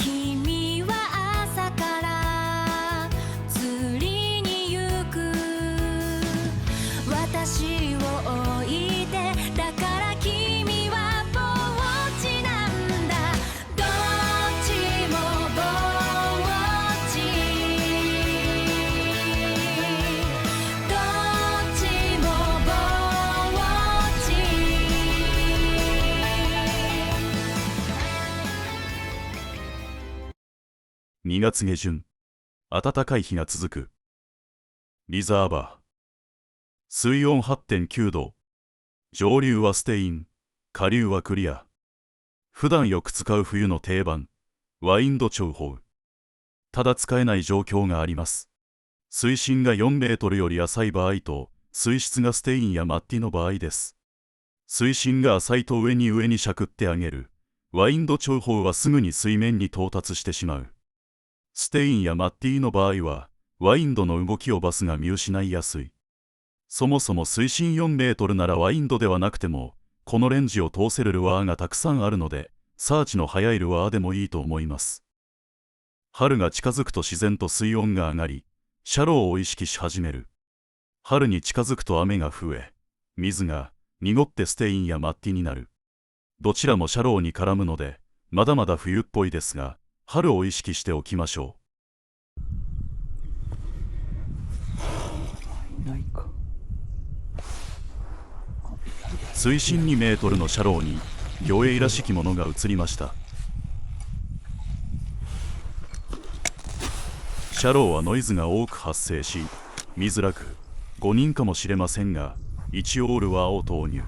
君は朝から釣りに行く。私を置いて、だから君はぼっちなんだ。どっちもぼっち、どっちもぼっち。2月下旬、暖かい日が続く。リザーバー。水温 8.9 度。上流はステイン、下流はクリア。普段よく使う冬の定番、ワインド調法。ただ使えない状況があります。水深が4メートルより浅い場合と、水質がステインやマッティの場合です。水深が浅いと上にしゃくってあげる。ワインド調法はすぐに水面に到達してしまう。ステインやマッティの場合は、ワインドの動きをバスが見失いやすい。そもそも水深4メートルならワインドではなくても、このレンジを通せるルアーがたくさんあるので、サーチの速いルアーでもいいと思います。春が近づくと自然と水温が上がり、シャローを意識し始める。春に近づくと雨が増え、水が濁ってステインやマッティになる。どちらもシャローに絡むので、まだまだ冬っぽいですが、春を意識しておきましょいないか。う。水深2メートルのシャローに魚影らしきものが映りました。シャローはノイズが多く発生し、見づらく5人かもしれませんが、一応ルアーを投入。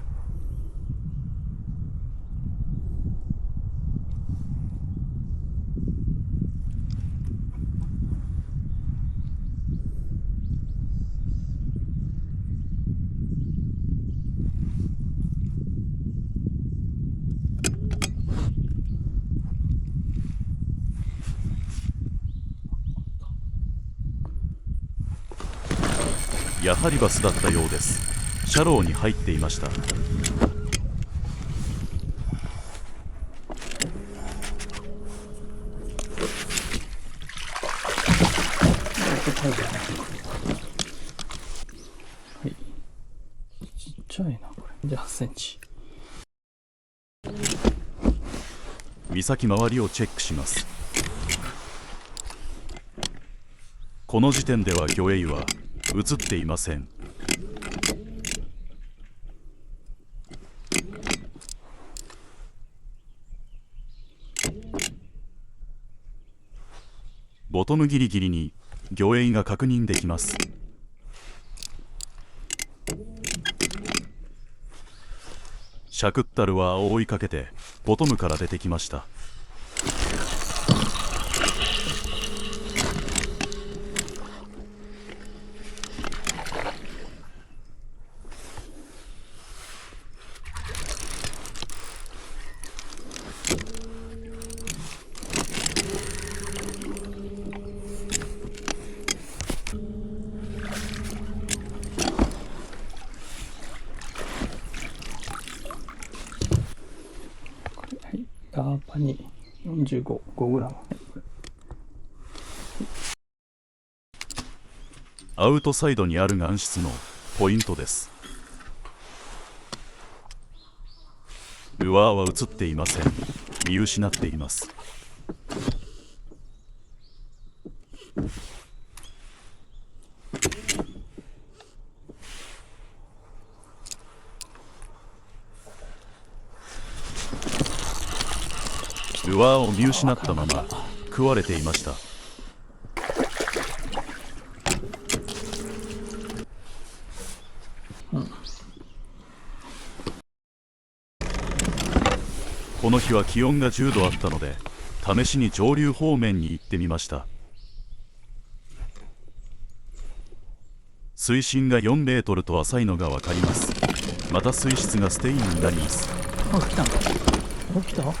やはりバスだったようです。シャローに入っていました。はい。ちっちゃいな、これ。じゃあ8センチ。岬周りをチェックします。この時点では魚影は映っていません。ボトムギリギリに魚影が確認できます。しゃくったルアーを追いかけてボトムから出てきました。ガーパに45、5グラム。アウトサイドにある岩質のポイントです。ルアーは映っていません。見失っています。ルアーを見失ったまま食われていました。この日は気温が10度あったので、試しに上流方面に行ってみました。水深が4メートルと浅いのが分かります。また水質がステインになります。あ、来た。起きた。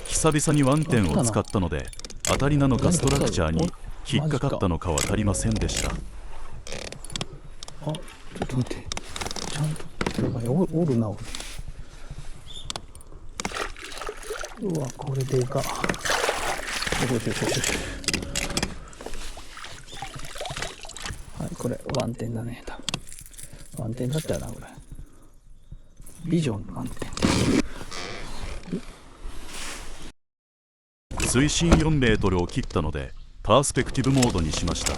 久々にワンテンを使ったので、当たりなのかストラクチャーに引っかかったのかは分かりませんでした。あ、ちょっと待って。ちゃんとおるな、俺。うわ、これでか。よしよしよしよし。はい、これワンテンだね。多分ワンテンだったよな、これ。ビジョンワンテン。水深4メートルを切ったのでパースペクティブモードにしました。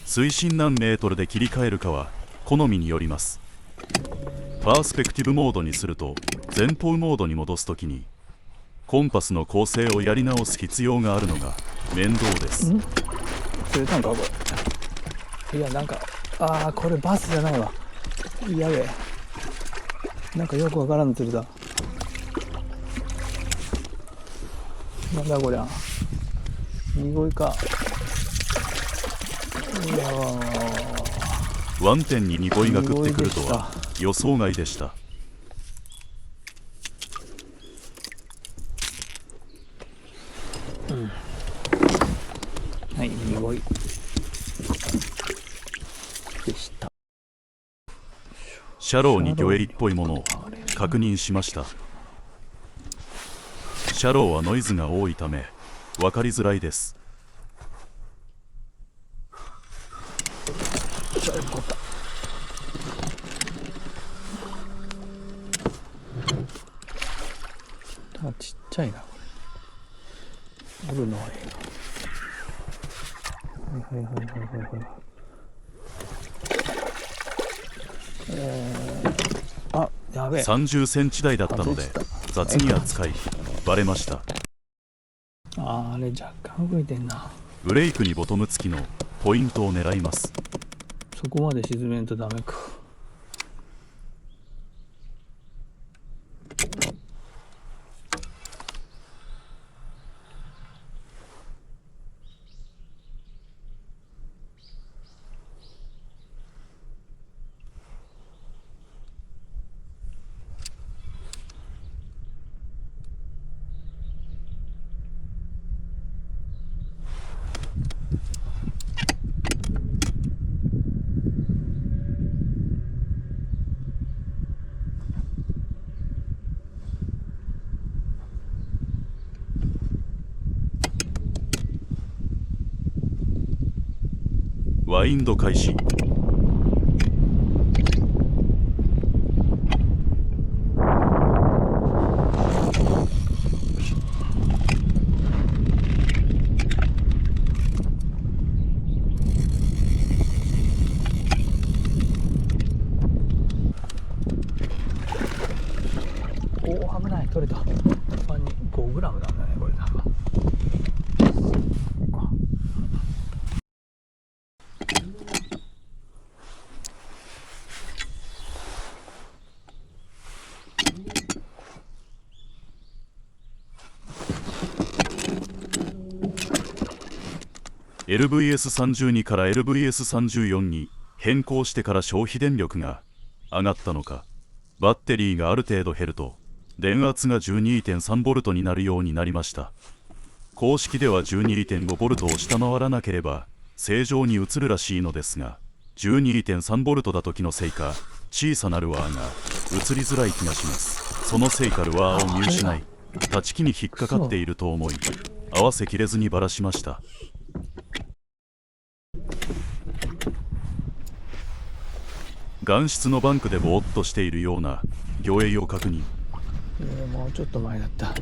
水深何メートルで切り替えるかは好みによります。パースペクティブモードにすると前方モードに戻すときにコンパスの構成をやり直す必要があるのが面倒です。釣れたんかこれ。いやなんかこれバスじゃないわ。やべえ、なんかよくわからんの釣れた。なんだこりゃ、濁いか。いやワンテンに濁いが食ってくるとは予想外でした。はい、濁いでした。シャローに魚影っぽいものを確認しました。シャローはノイズが多いため分かりづらいです。ちっちゃいなこれ。おるのはいいな。やべえ。30センチ台だったので雑に扱いバレました。あれ若干動いてんな。ブレイクにボトム付きのポイントを狙います。そこまで沈めんとダメか。ワインド開始。危ない、取れた。5グラムなんだねこれ。LVS32 から LVS34 に変更してから消費電力が上がったのか、バッテリーがある程度減ると電圧が 12.3V になるようになりました。公式では 12.5V を下回らなければ正常に映るらしいのですが、 12.3V だ時のせいか小さなルアーが映りづらい気がします。そのせいかルアーを見失い立ち木に引っかかっていると思い合わせきれずにバラしました。岩質のバンクでぼーっとしているような魚影を確認。もうちょっと前だった。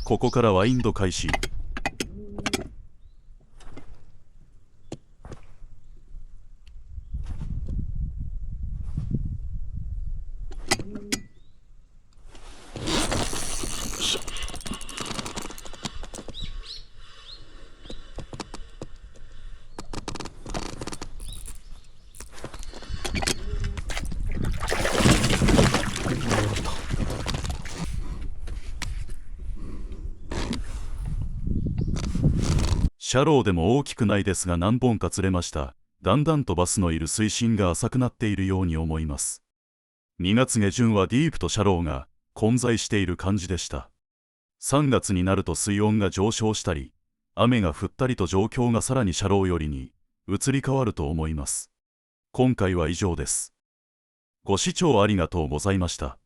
ここからワインド開始。シャローでも大きくないですが何本か釣れました。だんだんとバスのいる水深が浅くなっているように思います。2月下旬はディープとシャローが混在している感じでした。3月になると水温が上昇したり、雨が降ったりと状況がさらにシャロー寄りに移り変わると思います。今回は以上です。ご視聴ありがとうございました。